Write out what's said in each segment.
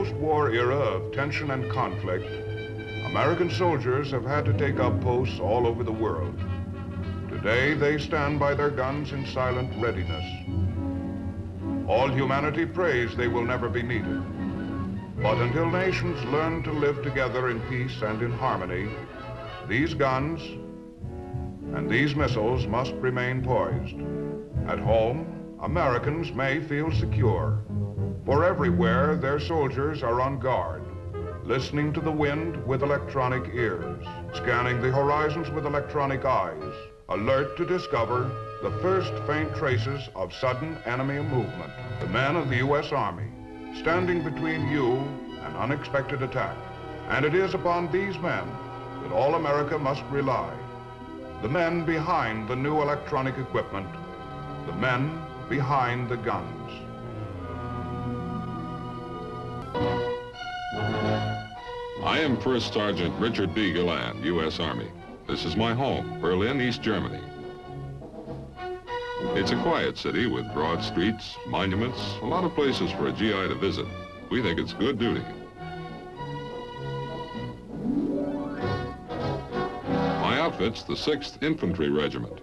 post-war era of tension and conflict, American soldiers have had to take up posts all over the world. Today, they stand by their guns in silent readiness. All humanity prays they will never be needed. But until nations learn to live together in peace and in harmony, these guns and these missiles must remain poised. At home, Americans may feel secure, for everywhere their soldiers are on guard, listening to the wind with electronic ears, scanning the horizons with electronic eyes, alert to discover the first faint traces of sudden enemy movement. The men of the U.S. Army, standing between you and unexpected attack. And it is upon these men that all America must rely. The men behind the new electronic equipment, the men behind the guns. I am First Sergeant Richard B. Galland, U.S. Army. This is my home, Berlin, East Germany. It's a quiet city with broad streets, monuments, a lot of places for a GI to visit. We think it's good duty. My outfit's the 6th Infantry Regiment.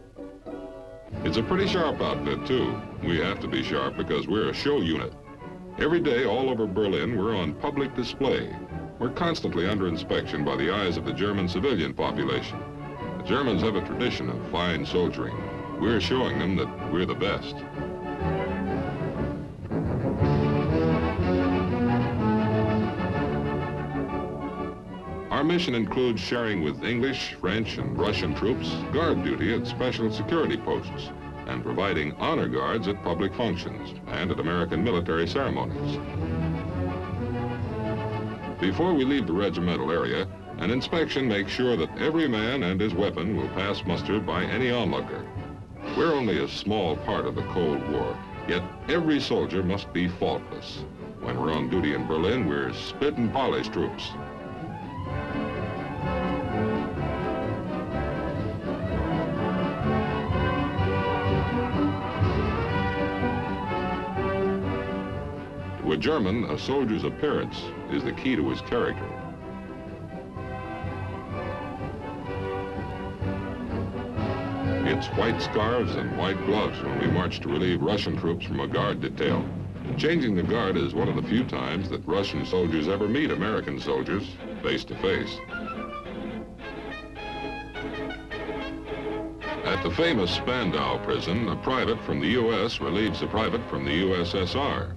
It's a pretty sharp outfit, too. We have to be sharp because we're a show unit. Every day all over Berlin, we're on public display. We're constantly under inspection by the eyes of the German civilian population. The Germans have a tradition of fine soldiering. We're showing them that we're the best. Our mission includes sharing with English, French, and Russian troops guard duty at special security posts and providing honor guards at public functions and at American military ceremonies. Before we leave the regimental area, an inspection makes sure that every man and his weapon will pass muster by any onlooker. We're only a small part of the Cold War, yet every soldier must be faultless. When we're on duty in Berlin, we're spit and polish troops. To a German, a soldier's appearance is the key to his character. It's white scarves and white gloves when we march to relieve Russian troops from a guard detail. Changing the guard is one of the few times that Russian soldiers ever meet American soldiers face to face. At the famous Spandau prison, a private from the U.S. relieves a private from the USSR.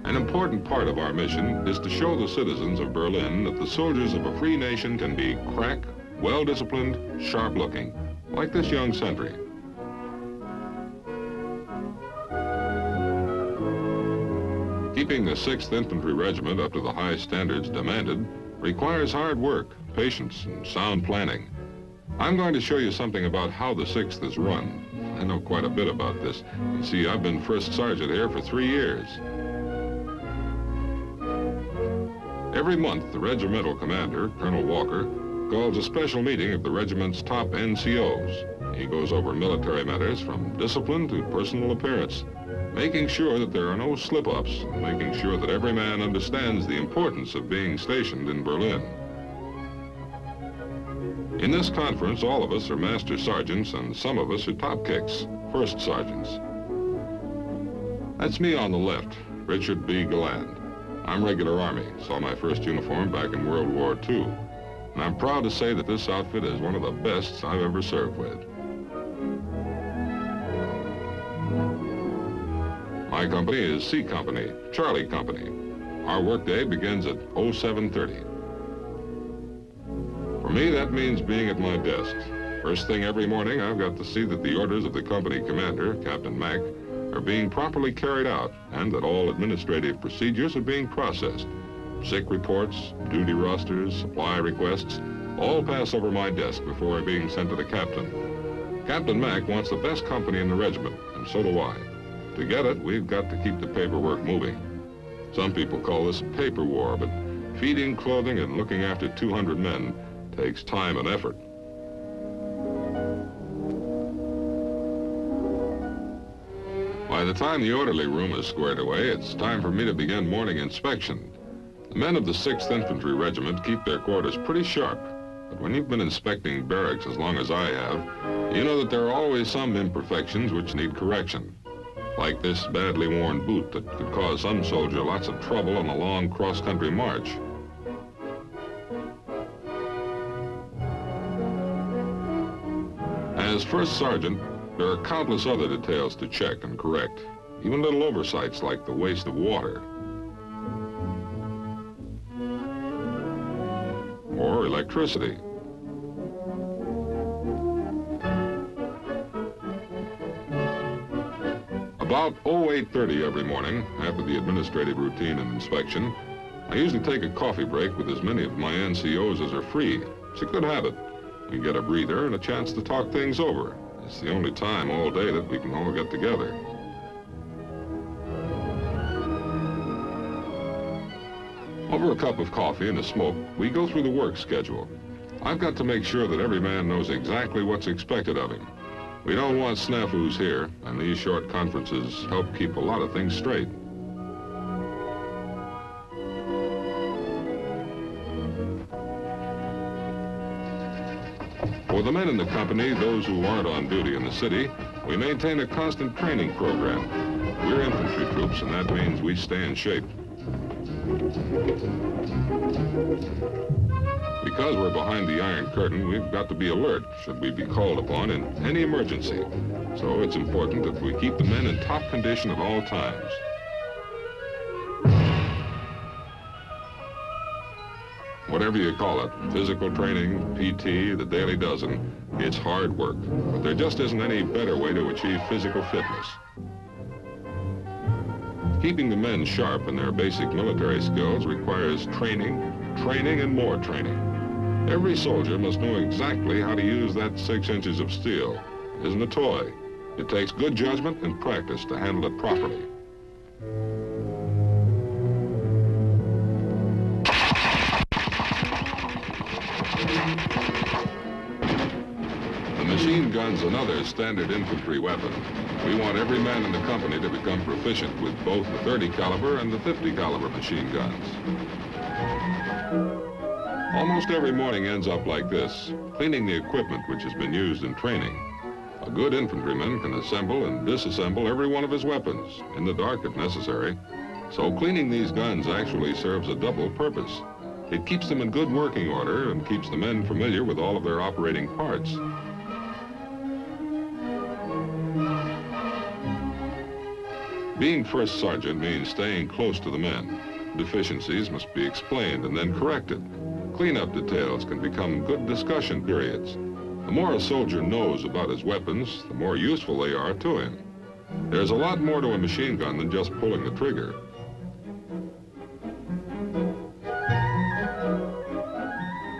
An important part of our mission is to show the citizens of Berlin that the soldiers of a free nation can be crack, well-disciplined, sharp-looking, like this young sentry. Keeping the 6th Infantry Regiment up to the high standards demanded requires hard work, patience, and sound planning. I'm going to show you something about how the 6th is run. I know quite a bit about this. You see, I've been First Sergeant here for 3 years. Every month, the regimental commander, Colonel Walker, calls a special meeting of the regiment's top NCOs. He goes over military matters from discipline to personal appearance, making sure that there are no slip-ups, making sure that every man understands the importance of being stationed in Berlin. In this conference, all of us are master sergeants and some of us are top kicks, first sergeants. That's me on the left, Richard B. Galland. I'm regular Army, saw my first uniform back in World War II. And I'm proud to say that this outfit is one of the best I've ever served with. My company is C Company, Charlie Company. Our workday begins at 0730. For me, that means being at my desk. First thing every morning, I've got to see that the orders of the company commander, Captain Mack, are being properly carried out and that all administrative procedures are being processed. Sick reports, duty rosters, supply requests, all pass over my desk before being sent to the captain. Captain Mack wants the best company in the regiment, and so do I. To get it, we've got to keep the paperwork moving. Some people call this a paper war, but feeding, clothing, and looking after 200 men takes time and effort. My By the time the orderly room is squared away, it's time for me to begin morning inspection. The men of the 6th Infantry Regiment keep their quarters pretty sharp, but when you've been inspecting barracks as long as I have, you know that there are always some imperfections which need correction, like this badly worn boot that could cause some soldier lots of trouble on a long cross-country march. As first sergeant, there are countless other details to check and correct, even little oversights like the waste of water or electricity. About 08:30 every morning, after the administrative routine and inspection, I usually take a coffee break with as many of my NCOs as are free. It's a good habit. We get a breather and a chance to talk things over. It's the only time all day that we can all get together. Over a cup of coffee and a smoke, we go through the work schedule. I've got to make sure that every man knows exactly what's expected of him. We don't want snafus here, and these short conferences help keep a lot of things straight. For the men in the company, those who aren't on duty in the city, we maintain a constant training program. We're infantry troops, and that means we stay in shape. Because we're behind the Iron Curtain, we've got to be alert should we be called upon in any emergency. So it's important that we keep the men in top condition at all times. Whatever you call it, physical training, PT, the daily dozen, it's hard work. But there just isn't any better way to achieve physical fitness. Keeping the men sharp in their basic military skills requires training, and more training. Every soldier must know exactly how to use that 6 inches of steel. It isn't a toy. It takes good judgment and practice to handle it properly. The machine gun's another standard infantry weapon. We want every man in the company to become proficient with both the 30 caliber and the 50 caliber machine guns. Almost every morning ends up like this, cleaning the equipment which has been used in training. A good infantryman can assemble and disassemble every one of his weapons, in the dark if necessary. So cleaning these guns actually serves a double purpose. It keeps them in good working order and keeps the men familiar with all of their operating parts. Being first sergeant means staying close to the men. Deficiencies must be explained and then corrected. Cleanup details can become good discussion periods. The more a soldier knows about his weapons, the more useful they are to him. There's a lot more to a machine gun than just pulling the trigger.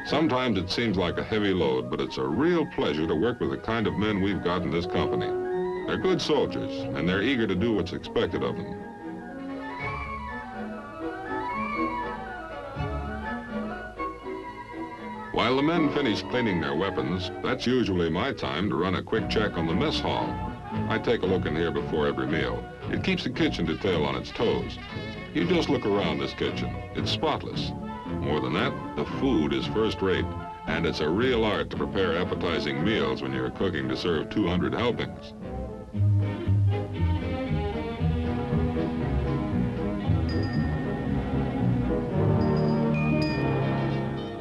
Sometimes it seems like a heavy load, but it's a real pleasure to work with the kind of men we've got in this company. They're good soldiers, and they're eager to do what's expected of them. While the men finish cleaning their weapons, that's usually my time to run a quick check on the mess hall. I take a look in here before every meal. It keeps the kitchen detail on its toes. You just look around this kitchen. It's spotless. More than that, the food is first rate, and it's a real art to prepare appetizing meals when you're cooking to serve 200 helpings.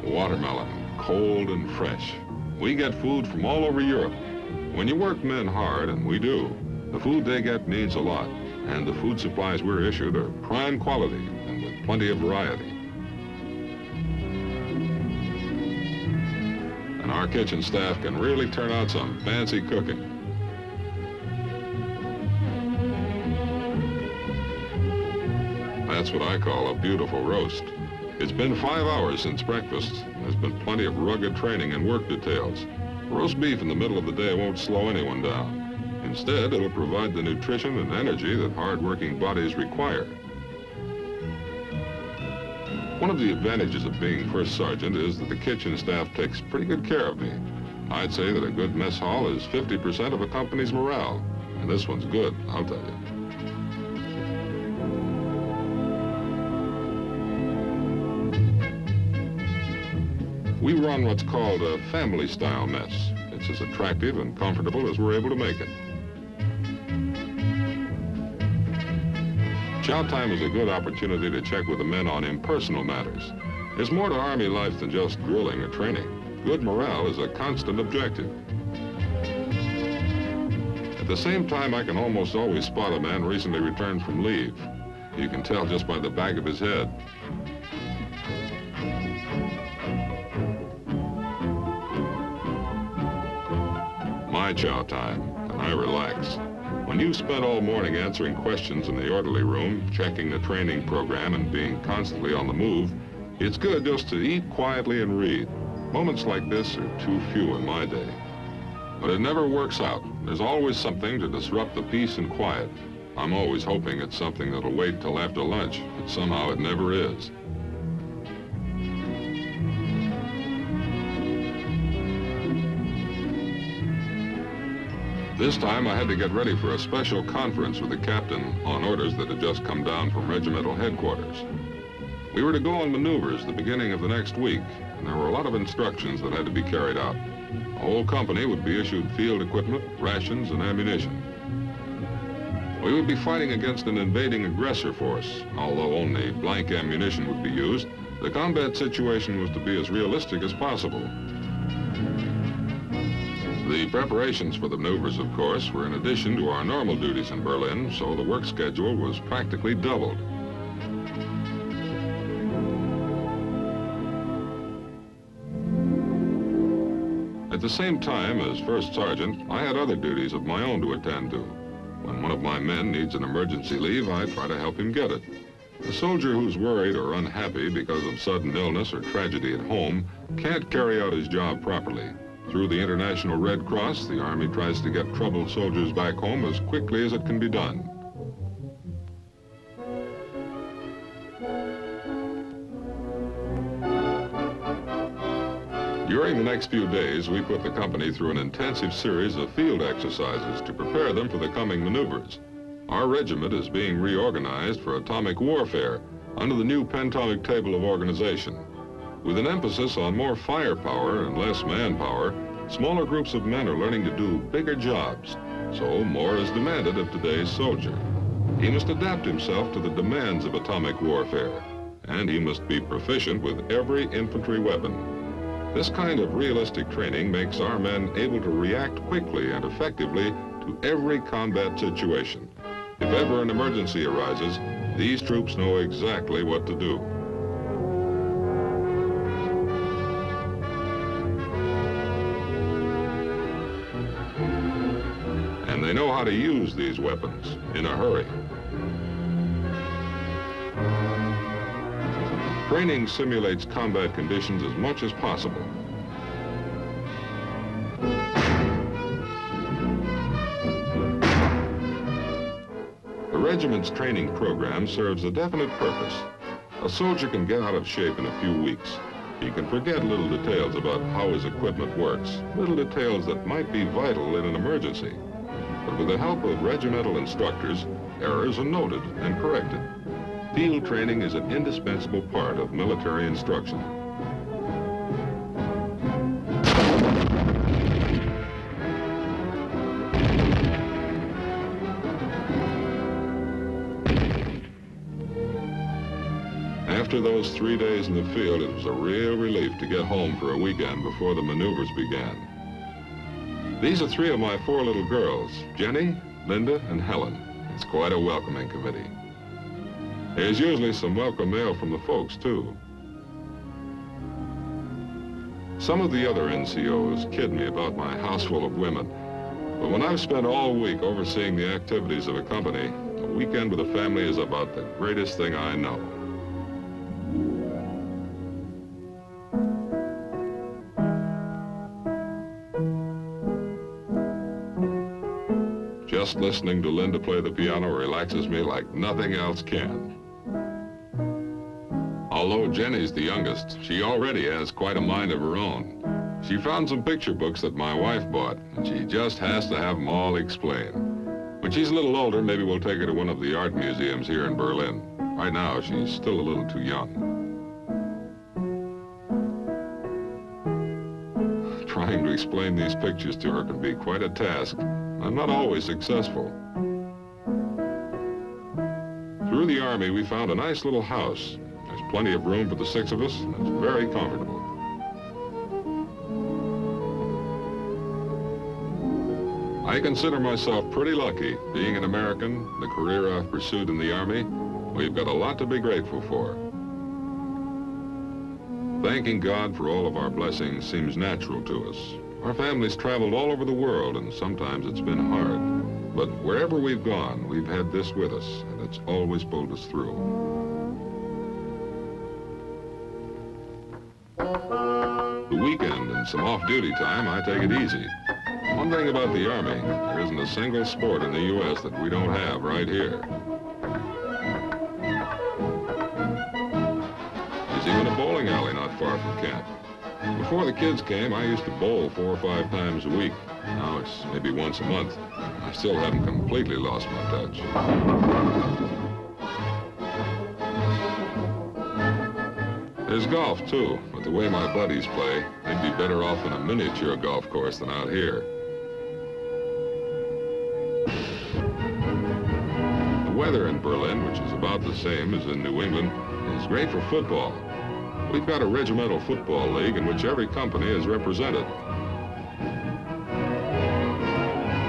Watermelon, cold and fresh. We get food from all over Europe. When you work men hard, and we do, the food they get means a lot, and the food supplies we're issued are prime quality and with plenty of variety. And our kitchen staff can really turn out some fancy cooking. That's what I call a beautiful roast. It's been 5 hours since breakfast. There's been plenty of rugged training and work details. Roast beef in the middle of the day won't slow anyone down. Instead, it'll provide the nutrition and energy that hard-working bodies require. One of the advantages of being first sergeant is that the kitchen staff takes pretty good care of me. I'd say that a good mess hall is 50% of a company's morale, and this one's good, I'll tell you. We run what's called a family-style mess. It's as attractive and comfortable as we're able to make it. Chow time is a good opportunity to check with the men on impersonal matters. There's more to Army life than just drilling or training. Good morale is a constant objective. At the same time, I can almost always spot a man recently returned from leave. You can tell just by the back of his head. My chow time, and I relax. When you've spent all morning answering questions in the orderly room, checking the training program, and being constantly on the move, it's good just to eat quietly and read. Moments like this are too few in my day. But it never works out. There's always something to disrupt the peace and quiet. I'm always hoping it's something that'll wait till after lunch, but somehow it never is. This time I had to get ready for a special conference with the captain on orders that had just come down from regimental headquarters. We were to go on maneuvers the beginning of the next week, and there were a lot of instructions that had to be carried out. The whole company would be issued field equipment, rations, and ammunition. We would be fighting against an invading aggressor force. Although only blank ammunition would be used, the combat situation was to be as realistic as possible. The preparations for the maneuvers, of course, were in addition to our normal duties in Berlin, so the work schedule was practically doubled. At the same time, as first sergeant, I had other duties of my own to attend to. When one of my men needs an emergency leave, I try to help him get it. A soldier who's worried or unhappy because of sudden illness or tragedy at home can't carry out his job properly. Through the International Red Cross, the Army tries to get troubled soldiers back home as quickly as it can be done. During the next few days, we put the company through an intensive series of field exercises to prepare them for the coming maneuvers. Our regiment is being reorganized for atomic warfare under the new pentomic table of organization. With an emphasis on more firepower and less manpower, smaller groups of men are learning to do bigger jobs, so more is demanded of today's soldier. He must adapt himself to the demands of atomic warfare, and he must be proficient with every infantry weapon. This kind of realistic training makes our men able to react quickly and effectively to every combat situation. If ever an emergency arises, these troops know exactly what to do. And they know how to use these weapons in a hurry. Training simulates combat conditions as much as possible. The regiment's training program serves a definite purpose. A soldier can get out of shape in a few weeks. He can forget little details about how his equipment works, little details that might be vital in an emergency. But with the help of regimental instructors, errors are noted and corrected. Field training is an indispensable part of military instruction. After those 3 days in the field, it was a real relief to get home for a weekend before the maneuvers began. These are 3 of my 4 little girls, Jenny, Linda, and Helen. It's quite a welcoming committee. There's usually some welcome mail from the folks, too. Some of the other NCOs kid me about my house full of women, but when I've spent all week overseeing the activities of a company, a weekend with a family is about the greatest thing I know. Just listening to Linda play the piano relaxes me like nothing else can. Although Jenny's the youngest, she already has quite a mind of her own. She found some picture books that my wife bought, and she just has to have them all explained. When she's a little older, maybe we'll take her to one of the art museums here in Berlin. Right now, she's still a little too young. Trying to explain these pictures to her can be quite a task. I'm not always successful. Through the Army, we found a nice little house. There's plenty of room for the 6 of us, and it's very comfortable. I consider myself pretty lucky. Being an American, the career I've pursued in the Army, we've got a lot to be grateful for. Thanking God for all of our blessings seems natural to us. Our family's traveled all over the world, and sometimes it's been hard. But wherever we've gone, we've had this with us, and it's always pulled us through. The weekend and some off-duty time, I take it easy. One thing about the Army, there isn't a single sport in the U.S. that we don't have right here. There's even a bowling alley not far from camp. Before the kids came, I used to bowl 4 or 5 times a week. Now it's maybe once a month. I still haven't completely lost my touch. There's golf, too, but the way my buddies play, they'd be better off in a miniature golf course than out here. The weather in Berlin, which is about the same as in New England, is great for football. We've got a regimental football league in which every company is represented.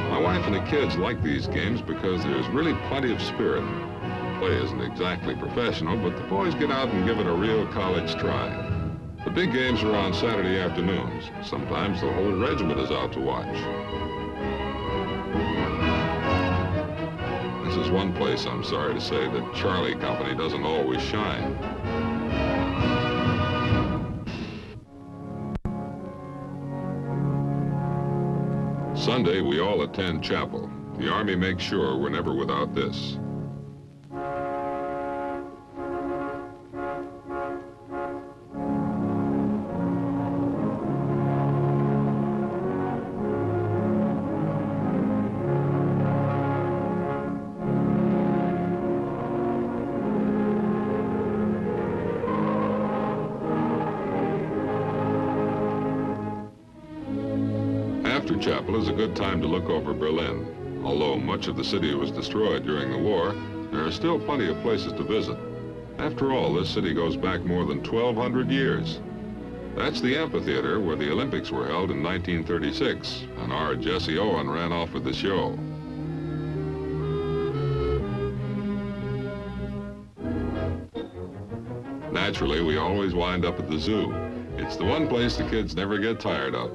My wife and the kids like these games because there's really plenty of spirit. The play isn't exactly professional, but the boys get out and give it a real college try. The big games are on Saturday afternoons. Sometimes the whole regiment is out to watch. This is one place, I'm sorry to say, that Charlie Company doesn't always shine. Sunday, we all attend chapel. The Army makes sure we're never without this. After chapel is a good time to look over Berlin. Although much of the city was destroyed during the war, there are still plenty of places to visit. After all, this city goes back more than 1,200 years. That's the amphitheater where the Olympics were held in 1936, and our Jesse Owen ran off with the show. Naturally, we always wind up at the zoo. It's the one place the kids never get tired of.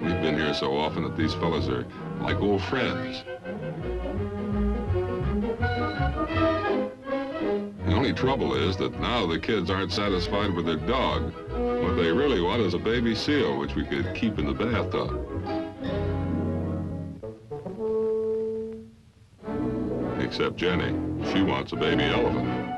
We've been here so often that these fellas are like old friends. The only trouble is that now the kids aren't satisfied with their dog. What they really want is a baby seal, which we could keep in the bathtub. Except Jenny. She wants a baby elephant.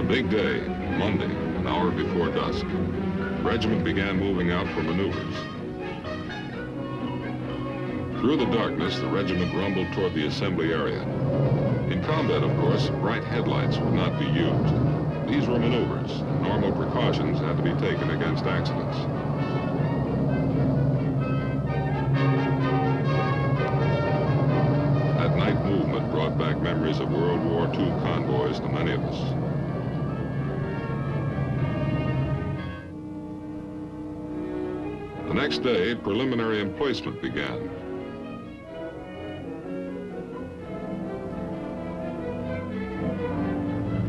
Big day, Monday, an hour before dusk. The regiment began moving out for maneuvers. Through the darkness, the regiment rumbled toward the assembly area. In combat, of course, bright headlights would not be used. These were maneuvers. Normal precautions had to be taken against accidents. That night movement brought back memories of World War II convoys to many of us. The next day, preliminary emplacement began.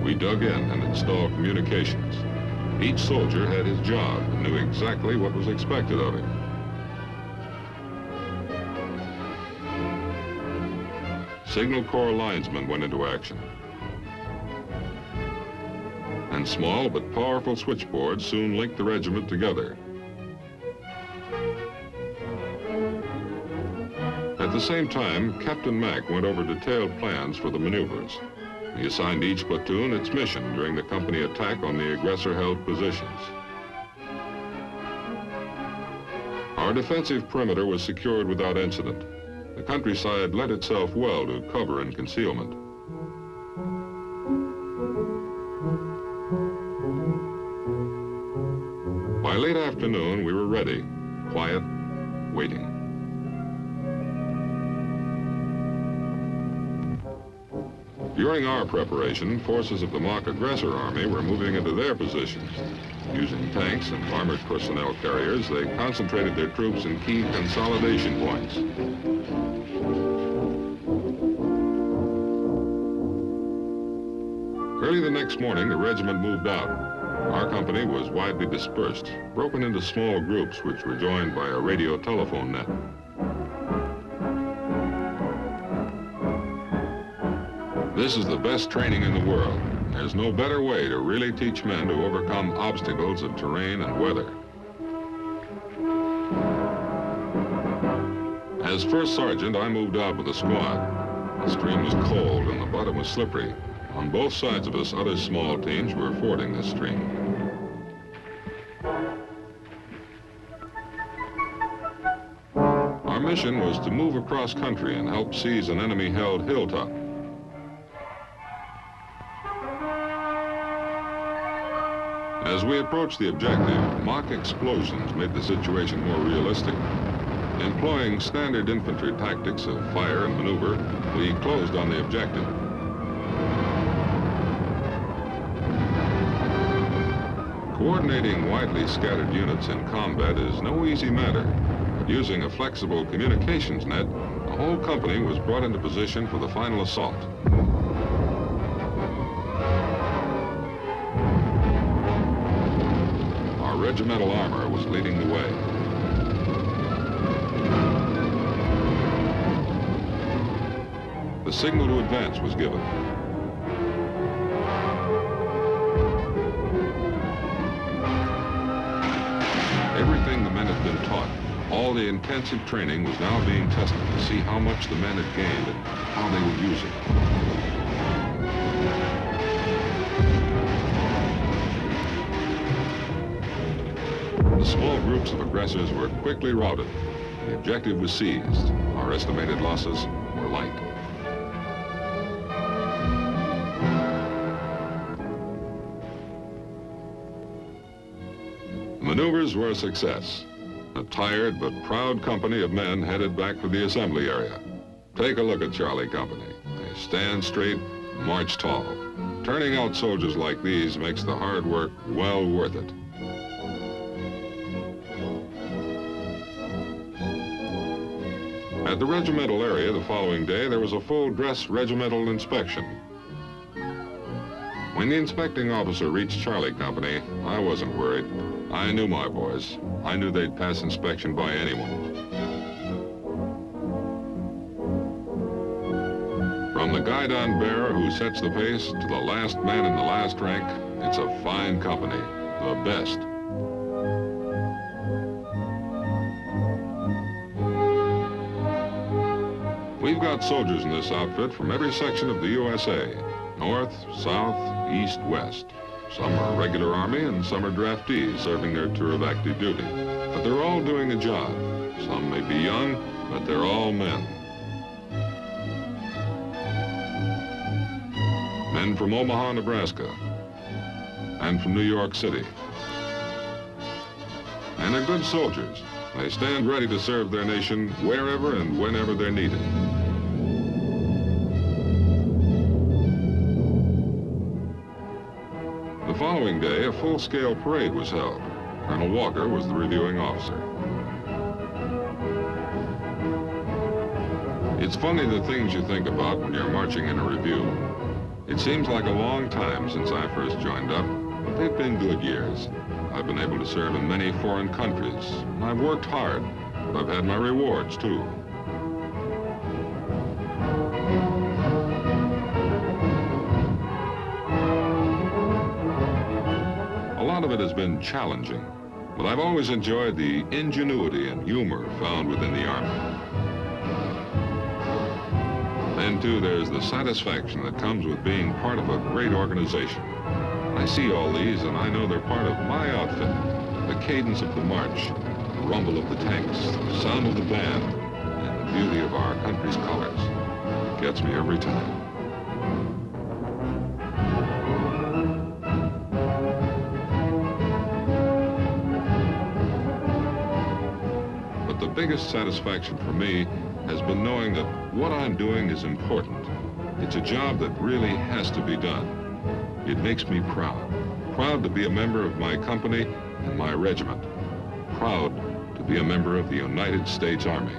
We dug in and installed communications. Each soldier had his job and knew exactly what was expected of him. Signal Corps linesmen went into action. And small but powerful switchboards soon linked the regiment together. At the same time, Captain Mack went over detailed plans for the maneuvers. He assigned each platoon its mission during the company attack on the aggressor-held positions. Our Our defensive perimeter was secured without incident. The countryside lent itself well to cover and concealment. By late afternoon, we were ready, quiet, waiting. During our preparation, forces of the mock aggressor army were moving into their positions. Using tanks and armored personnel carriers, they concentrated their troops in key consolidation points. Early the next morning, the regiment moved out. Our company was widely dispersed, broken into small groups which were joined by a radio telephone net. This is the best training in the world. There's no better way to really teach men to overcome obstacles of terrain and weather. As first sergeant, I moved out with the squad. The stream was cold and the bottom was slippery. On both sides of us, other small teams were fording this stream. Our mission was to move across country and help seize an enemy-held hilltop. As we approached the objective, mock explosions made the situation more realistic. Employing standard infantry tactics of fire and maneuver, we closed on the objective. Coordinating widely scattered units in combat is no easy matter, but using a flexible communications net, the whole company was brought into position for the final assault. Our regimental armor was leading the way. The signal to advance was given. Everything the men had been taught, all the intensive training was now being tested to see how much the men had gained and how they would use it. The small groups of aggressors were quickly routed. The objective was seized. Our estimated losses were light. Maneuvers were a success. A tired but proud company of men headed back for the assembly area. Take a look at Charlie Company. They stand straight, march tall. Turning out soldiers like these makes the hard work well worth it. At the regimental area the following day, there was a full-dress regimental inspection. When the inspecting officer reached Charlie Company, I wasn't worried. I knew my boys. I knew they'd pass inspection by anyone. From the guidon bearer who sets the pace to the last man in the last rank, it's a fine company, the best. We've got soldiers in this outfit from every section of the USA, north, south, east, west. Some are regular Army and some are draftees serving their tour of active duty. But they're all doing a job. Some may be young, but they're all men. Men from Omaha, Nebraska, and from New York City. And they're good soldiers. They stand ready to serve their nation wherever and whenever they're needed. The following day, a full-scale parade was held. Colonel Walker was the reviewing officer. It's funny the things you think about when you're marching in a review. It seems like a long time since I first joined up, but they've been good years. I've been able to serve in many foreign countries, and I've worked hard, but I've had my rewards, too. A lot of it has been challenging, but I've always enjoyed the ingenuity and humor found within the Army. Then, too, there's the satisfaction that comes with being part of a great organization. I see all these, and I know they're part of my outfit, the cadence of the march, rumble of the tanks, the sound of the band, and the beauty of our country's colors. It gets me every time. But the biggest satisfaction for me has been knowing that what I'm doing is important. It's a job that really has to be done. It makes me proud. Proud to be a member of my company and my regiment. Proud to be a member of the United States Army.